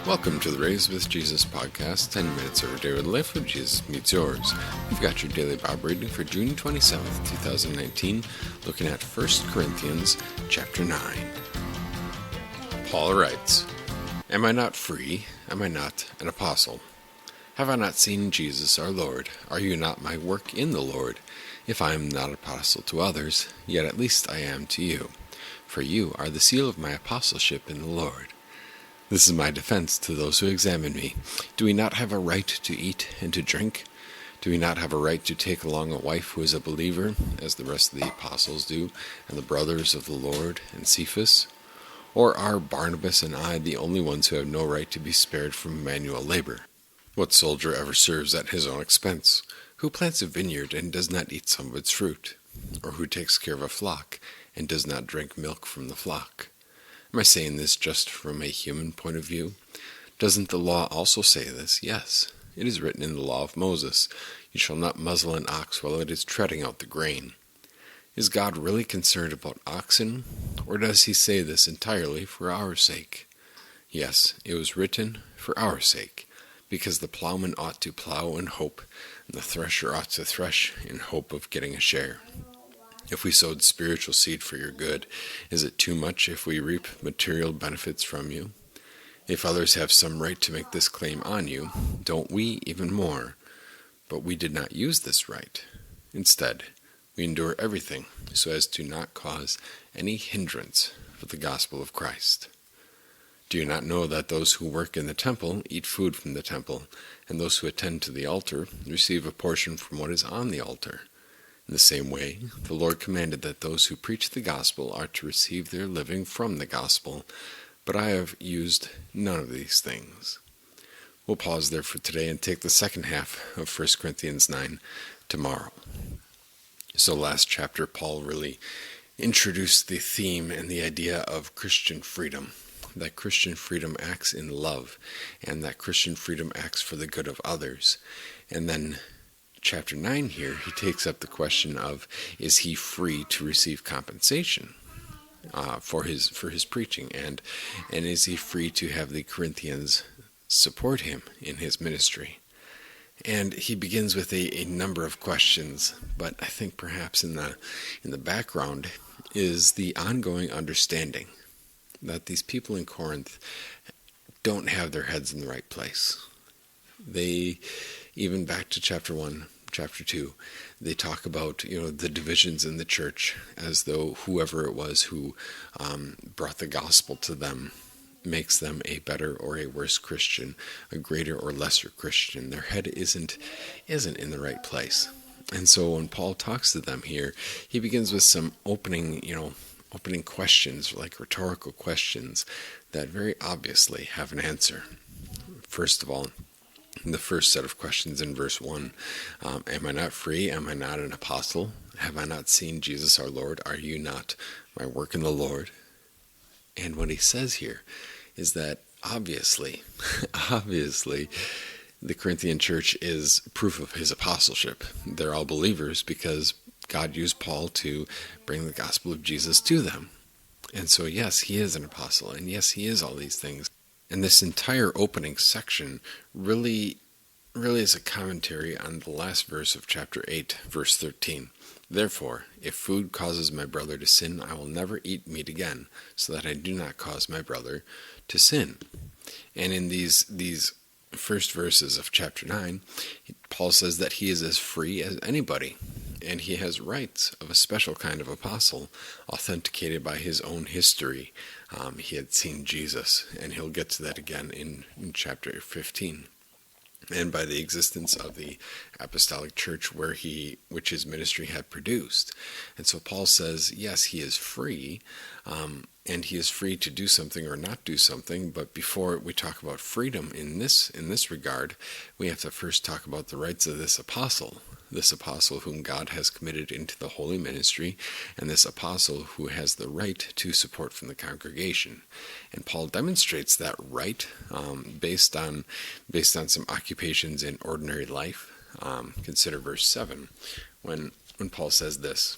Welcome to the Raised with Jesus podcast, 10 minutes of a day with life with Jesus meets yours. We've got your daily Bible reading for June 27th, 2019, looking at 1 Corinthians chapter 9. Paul writes, Am I not free? Am I not an apostle? Have I not seen Jesus our Lord? Are you not my work in the Lord? If I am not apostle to others, yet at least I am to you. For you are the seal of my apostleship in the Lord. This is my defense to those who examine me. Do we not have a right to eat and to drink? Do we not have a right to take along a wife who is a believer, as the rest of the apostles do, and the brothers of the Lord and Cephas? Or are Barnabas and I the only ones who have no right to be spared from manual labor? What soldier ever serves at his own expense? Who plants a vineyard and does not eat some of its fruit? Or who takes care of a flock and does not drink milk from the flock? Am I saying this just from a human point of view? Doesn't the law also say this? Yes, it is written in the law of Moses, You shall not muzzle an ox while it is treading out the grain. Is God really concerned about oxen, or does he say this entirely for our sake? Yes, it was written for our sake, because the plowman ought to plow in hope, and the thresher ought to thresh in hope of getting a share. If we sowed spiritual seed for your good, is it too much if we reap material benefits from you? If others have some right to make this claim on you, don't we even more? But we did not use this right. Instead, we endure everything so as to not cause any hindrance for the gospel of Christ. Do you not know that those who work in the temple eat food from the temple, and those who attend to the altar receive a portion from what is on the altar? In the same way, the Lord commanded that those who preach the gospel are to receive their living from the gospel, but I have used none of these things. We'll pause there for today and take the second half of 1 Corinthians 9 tomorrow. So last chapter, Paul really introduced the theme and the idea of Christian freedom, that Christian freedom acts in love, and that Christian freedom acts for the good of others. And then Chapter 9 here, he takes up the question of, is he free to receive compensation for his preaching, and is he free to have the Corinthians support him in his ministry? And he begins with a number of questions, but I think perhaps in the background is the ongoing understanding that these people in Corinth don't have their heads in the right place. They, even back to chapter 1, chapter 2, they talk about the divisions in the church as though whoever it was who brought the gospel to them makes them a better or a worse Christian, a greater or lesser Christian. Their head isn't in the right place. And so when Paul talks to them here, he begins with some opening questions, like rhetorical questions that very obviously have an answer. First of all, the first set of questions in verse 1, am I not free? Am I not an apostle? Have I not seen Jesus our Lord? Are you not my work in the Lord? And what he says here is that obviously, the Corinthian church is proof of his apostleship. They're all believers because God used Paul to bring the gospel of Jesus to them. And so yes, he is an apostle, and yes, he is all these things. And this entire opening section really is a commentary on the last verse of chapter 8, verse 13. Therefore, if food causes my brother to sin, I will never eat meat again, so that I do not cause my brother to sin. And in these first verses of chapter 9, Paul says that he is as free as anybody, and he has rights of a special kind of apostle, authenticated by his own history. He had seen Jesus, and he'll get to that again in chapter 15. And by the existence of the apostolic church which his ministry had produced. And so Paul says, yes, he is free, and he is free to do something or not do something. But before we talk about freedom in this regard, we have to first talk about the rights of this apostle whom God has committed into the holy ministry, and this apostle who has the right to support from the congregation. And Paul demonstrates that right based on some occupations in ordinary life. Consider verse 7 when Paul says this.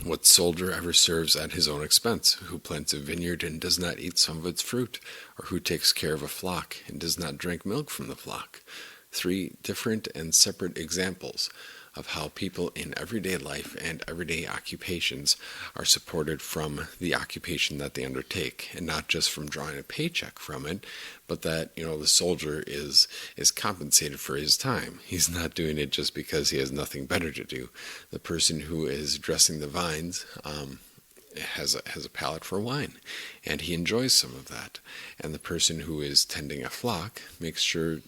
What soldier ever serves at his own expense? Who plants a vineyard and does not eat some of its fruit? Or who takes care of a flock and does not drink milk from the flock? 3 different and separate examples of how people in everyday life and everyday occupations are supported from the occupation that they undertake, and not just from drawing a paycheck from it, but that, the soldier is compensated for his time. He's not doing it just because he has nothing better to do. The person who is dressing the vines has a palate for wine, and he enjoys some of that. And the person who is tending a flock makes sure,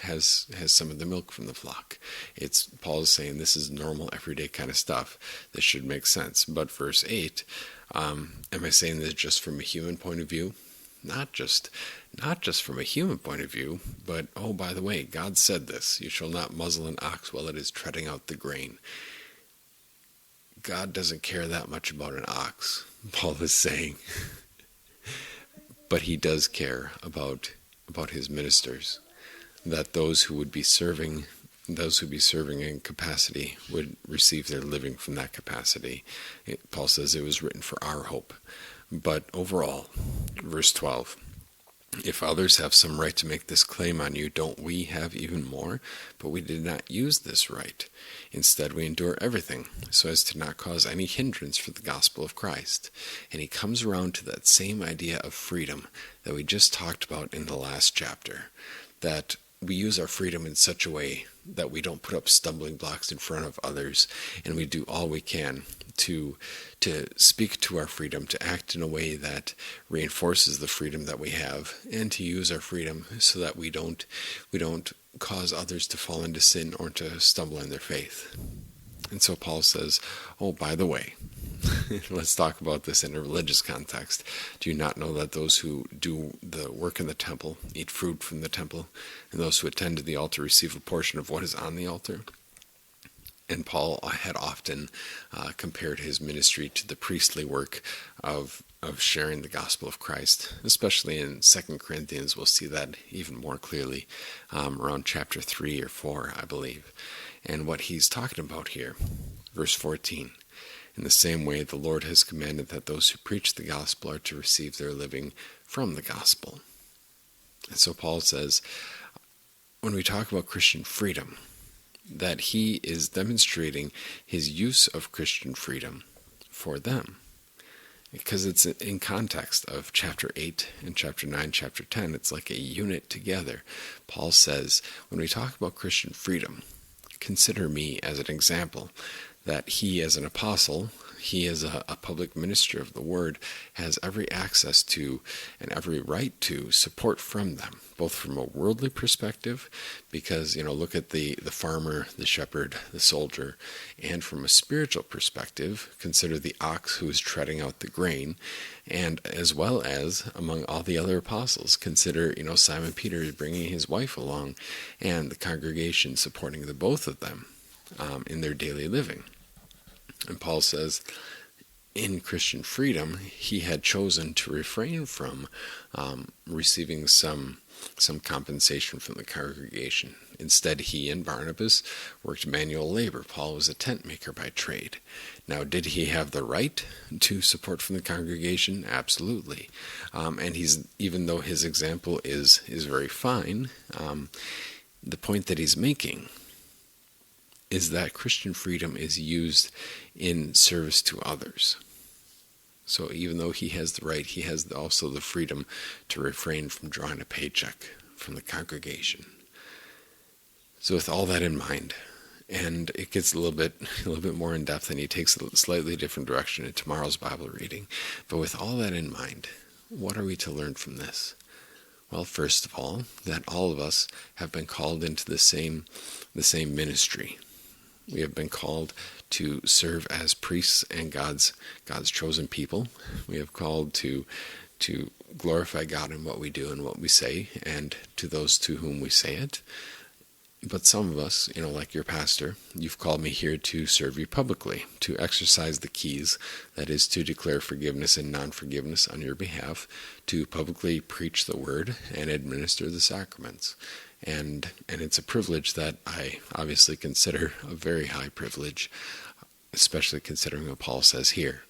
has some of the milk from the flock. Paul is saying this is normal, everyday kind of stuff. This should make sense. But verse 8, am I saying this just from a human point of view? Not just from a human point of view, but, oh, by the way, God said this: you shall not muzzle an ox while it is treading out the grain. God doesn't care that much about an ox, Paul is saying. But he does care about his ministers, that those who be serving in capacity would receive their living from that capacity. Paul says it was written for our hope. But overall, verse 12, if others have some right to make this claim on you, don't we have even more? But we did not use this right. Instead, we endure everything, so as to not cause any hindrance for the gospel of Christ. And he comes around to that same idea of freedom that we just talked about in the last chapter, that we use our freedom in such a way that we don't put up stumbling blocks in front of others, and we do all we can to speak to our freedom, to act in a way that reinforces the freedom that we have, and to use our freedom so that we don't cause others to fall into sin or to stumble in their faith. And so Paul says, oh, by the way, let's talk about this in a religious context. Do you not know that those who do the work in the temple eat food from the temple, and those who attend to the altar receive a portion of what is on the altar? And Paul had often compared his ministry to the priestly work of sharing the gospel of Christ, especially in 2 Corinthians. We'll see that even more clearly around chapter 3 or 4, I believe. And what he's talking about here, verse 14, in the same way the Lord has commanded that those who preach the gospel are to receive their living from the gospel. And so Paul says, when we talk about Christian freedom, that he is demonstrating his use of Christian freedom for them. Because it's in context of chapter 8 and chapter 9, chapter 10. It's like a unit together. Paul says, when we talk about Christian freedom, consider me as an example, that he as an apostle, he as a public minister of the word, has every access to and every right to support from them, both from a worldly perspective, because, look at the farmer, the shepherd, the soldier, and from a spiritual perspective, consider the ox who is treading out the grain, and as well as among all the other apostles, consider, Simon Peter is bringing his wife along, and the congregation supporting the both of them in their daily living. And Paul says, in Christian freedom, he had chosen to refrain from receiving some compensation from the congregation. Instead, he and Barnabas worked manual labor. Paul was a tent maker by trade. Now, did he have the right to support from the congregation? Absolutely. And even though his example is very fine, the point that he's making is that Christian freedom is used in service to others. So even though he has the right, he has also the freedom to refrain from drawing a paycheck from the congregation. So with all that in mind, and it gets a little bit more in depth, and he takes a slightly different direction in tomorrow's Bible reading. But with all that in mind, what are we to learn from this? Well, first of all, that all of us have been called into the same ministry. We have been called to serve as priests and God's chosen people. We have called to glorify God in what we do and what we say, and to those to whom we say it. But some of us, like your pastor, you've called me here to serve you publicly, to exercise the keys, that is, to declare forgiveness and non-forgiveness on your behalf, to publicly preach the word and administer the sacraments. And it's a privilege that I obviously consider a very high privilege. especially considering what Paul says here.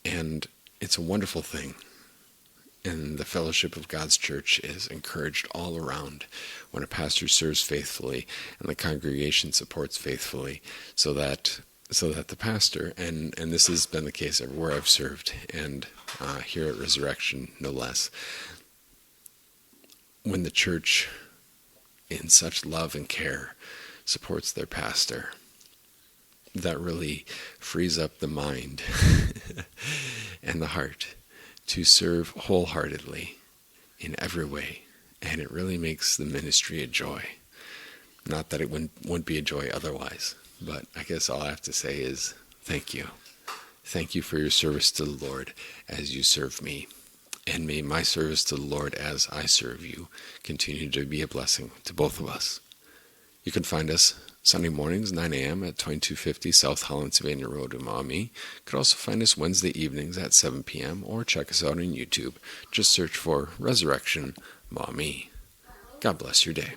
And it's a wonderful thing. And the fellowship of God's church is encouraged all around when a pastor serves faithfully and the congregation supports faithfully, so that the pastor, and this has been the case everywhere I've served, and here at Resurrection no less, when the church in such love and care supports their pastor, that really frees up the mind and the heart to serve wholeheartedly in every way. And it really makes the ministry a joy. Not that it wouldn't be a joy otherwise, but I guess all I have to say is thank you. Thank you for your service to the Lord as you serve me. And may my service to the Lord as I serve you continue to be a blessing to both of us. You can find us Sunday mornings, 9 a.m. at 2250 South Holland Savannah Road in Maumee. You could also find us Wednesday evenings at 7 p.m. or check us out on YouTube. Just search for Resurrection Maumee. God bless your day.